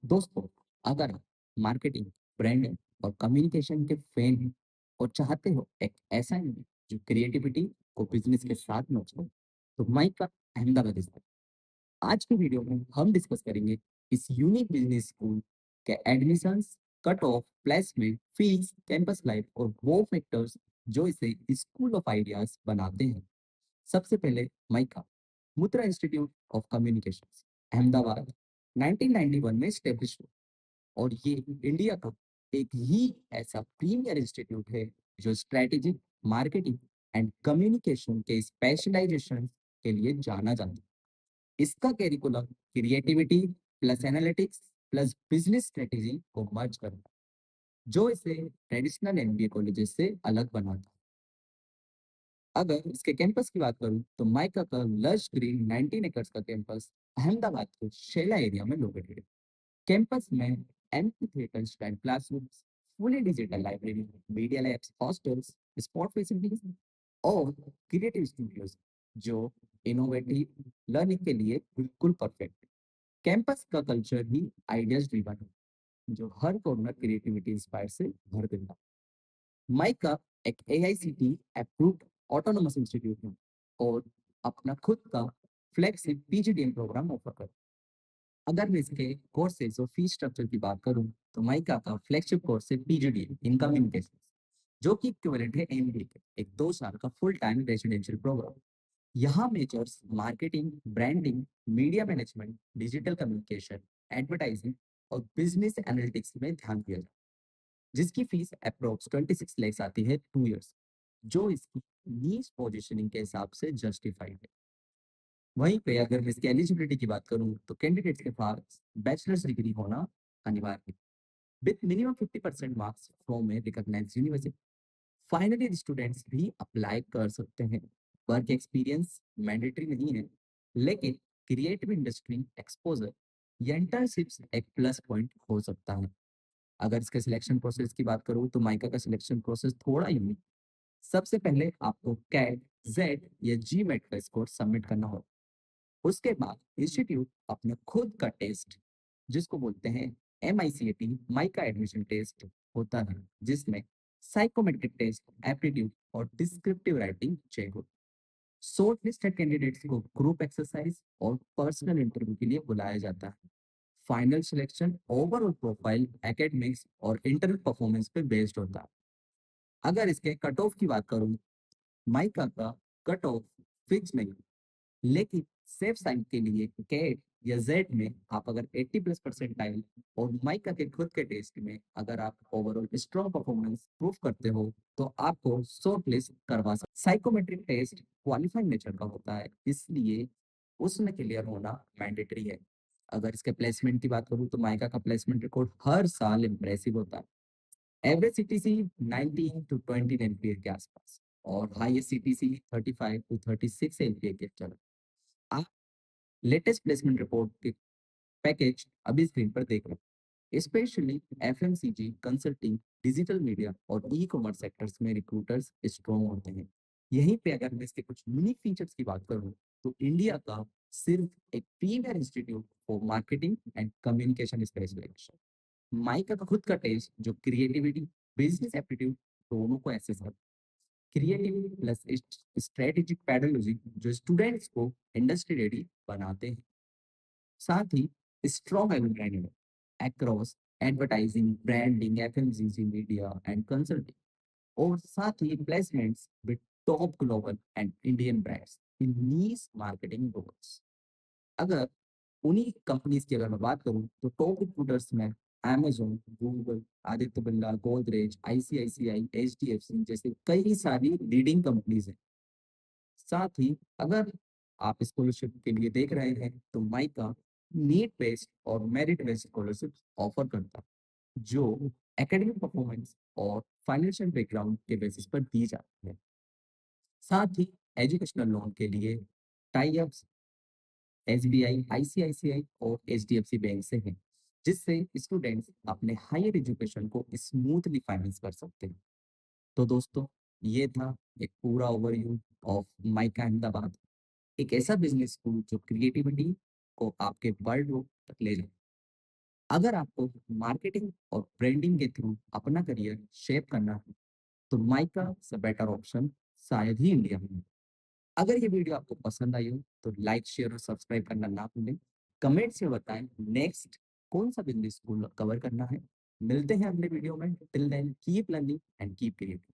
दोस्तों, अगर आप मार्केटिंग, ब्रांडिंग और कम्युनिकेशन के फैन हैं और चाहते हो एक ऐसा इवेंट जो क्रिएटिविटी को बिजनेस के साथ मैच हो, तो माइक का अहमदाबाद इस आज की वीडियो में हम डिस्कस करेंगे इस यूनिक बिजनेस स्कूल के admissions, cut off, placement, fees, campus life और वो फैक्टर्स जो इसे स्कूल ऑफ आइडियाज बनाते हैं। सबसे पहले माइका, मुद्रा इंस्टीट्यूट ऑफ कम्युनिकेशन, अहमदाबाद 1991 में स्टेब्लिश हुआ और ये इंडिया का एक ही ऐसा प्रीमियर इंस्टीट्यूट है जो स्ट्रेटेजिक मार्केटिंग एंड कम्युनिकेशन के स्पेशलाइजेशन के लिए जाना जाता है। इसका curriculum creativity plus analytics plus business strategy को मर्ज करता है, जो इसे ट्रेडिशनल एमबीए कॉलेजेस से अलग बनाता है। अगर इसके कैंपस की बात करूं तो माइका का लश ग्रीन 19 एकर्स का कैंपस अहमदाबाद के शेला एरिया में लोकेटेड है। कैंपस में amphi theatre style classrooms, fully digital library, media labs, hostels, sport facilities और क्रिएटिव स्टूडियोज जो इनोवेटिव लर्निंग के लिए बिल्कुल परफेक्ट है। कैंपस का कल्चर ही आइडियाज ड्रिवन है जो हर कॉर्नर क्रिएटिविटी इंस्पायर से भर देता है। माइका एक एआईसीटी अप्रूव्ड ऑटोनोमस इंस्टीट्यूट है और अपना खुद का फ्लैगशिप पीजीडीएम प्रोग्राम ऑफर करता है। अगर मैं इसके कोर्सेज और फीस स्ट्रक्चर की बात करूं तो माइका का फ्लैगशिप कोर्स है पीजीडीएम इन कम्युनिकेशन, जो कि इक्विवेलेंट है एमबीए के एक 2 साल का फुल टाइम रेजिडेंशियल प्रोग्राम। यहाँ measures marketing, branding, media management, digital communication, advertising और बिजनेस एनालिटिक्स में ध्यान दिया जाए, जिसकी फीस अप्रोक्स 26 लैक्स आती है 2 इयर्स, जो इसकी नीच पोजीशनिंग के हिसाब से जस्टिफाइड है। वहीं पे अगर मैं इसकी एलिजिबिलिटी की बात करूं तो कैंडिडेट्स के पास बैचलर्स डिग्री होना अनिवार्य है with minimum 50% marks from a recognised university. Finally students भी अप्लाई कर सकते हैं। वर्क एक्सपीरियंस मैंडेटरी नहीं है, लेकिन क्रिएटिव इंडस्ट्री एक्सपोजर या इंटर्नशिप्स एक प्लस पॉइंट हो सकता है। अगर इसके सिलेक्शन प्रोसेस की बात करूँ तो माइका का सिलेक्शन प्रोसेस थोड़ा यूनिक। सबसे पहले आपको कैट, जेड या जी मेट का स्कोर सबमिट करना होगा। उसके बाद इंस्टीट्यूट अपना खुद का टेस्ट, जिसको बोलते हैं MICAT, माइका एडमिशन टेस्ट होता है, जिसमें साइकोमेट्रिक टेस्ट, एप्टीट्यूड और डिस्क्रिप्टिव राइटिंग चेक हो। शॉर्ट लिस्टेड कैंडिडेट्स को ग्रुप एक्सरसाइज और पर्सनल इंटरव्यू के लिए बुलाया जाता है। Final selection overall profile, academics और इंटरव्यू परफॉर्मेंस पे बेस्ड होता है। अगर इसके कट ऑफ की बात करूं, माइका का कट ऑफ फिक्स नहीं, लेकिन सेफ साइड के लिए कैट या जेड में आप अगर 80 प्लस परसेंटाइल और माइका के खुद के टेस्ट में अगर आप ओवरऑल स्ट्रॉन्ग परफॉर्मेंस प्रूव करते हो तो आपको शॉर्ट लिस्ट करवा सकते। साइकोमेट्रिक टेस्ट क्वालिफाइंग नेचर का होता है, इसलिए उसमें क्लियर होना मैंडेटरी है। अगर इसके प्लेसमेंट की बात करूँ तो माइका का प्लेसमेंट रिकॉर्ड हर साल इम्प्रेसिव होता है। एवरेज सीटीसी 19 टू 20 एलपीए के आसपास और हाईएस्ट सीटीसी 35 टू 36 एलपीए के चल। आप लेटेस्ट प्लेसमेंट रिपोर्ट के पैकेज अभी स्क्रीन पर देख रहे हैं। Specially FMCG, consulting, digital media और ई कॉमर्स सेक्टर्स में रिक्रूटर्स स्ट्रॉन्ग होते हैं। यहीं पे अगर मैं इसके कुछ यूनिक फीचर्स की बात करूं तो इंडिया का सिर्फ एक premier institute for marketing and communication specialisation. MICA का खुद का टेस्ट जो क्रिएटिविटी, बिजनेस एप्टीट्यूड दोनों को एसेस करता है। क्रिएटिविटी प्लस स्ट्रेटेजिक पेडागोजी जो स्टूडेंट्स को इंडस्ट्री रेडी बनाते हैं। साथ ही strong alumni across advertising, branding, FMCG, media and consulting और साथ ही placements with top global and Indian brands in niche marketing roles. अगर उन्हीं कंपनीज की अगर मैं बात करूं तो टॉप रिक्रूटर्स में Amazon, Google, Aditya Birla, Godrej, ICICI, HDFC जैसे कई सारी लीडिंग कंपनीज हैं। साथ ही अगर आप स्कॉलरशिप के लिए देख रहे हैं तो माइका नीड बेस्ड और मेरिट बेस्ड स्कॉलरशिप ऑफर करता है, जो एकेडमिक परफॉर्मेंस और फाइनेंशियल बैकग्राउंड के बेसिस पर दी जाती है। साथ ही एजुकेशनल लोन के लिए टाई अप्स एसबीआई, आईसीआईसीआई और एचडीएफसी बैंक से हैं, जिससे स्टूडेंट्स अपने हायर एजुकेशन को स्मूथली फाइनेंस कर सकते हैं। तो दोस्तों, ये था एक पूरा ओवरव्यू ऑफ माइका अहमदाबाद, एक ऐसा बिजनेस स्कूल जो क्रिएटिविटी को आपके वर्ल्ड तक ले जाए। अगर आपको मार्केटिंग और ब्रांडिंग के थ्रू अपना करियर शेप करना है, तो माइका से बेटर ऑप्शन शायद ही इंडिया में है। अगर ये वीडियो आपको पसंद आई हो, तो लाइक, शेयर और सब्सक्राइब करना ना भूलें। कमेंट से बताएं नेक्स्ट कौन सा बिज़नेस स्कूल कवर करना है। मिलते हैं अगले वीडियो में। Till then keep learning and keep creating.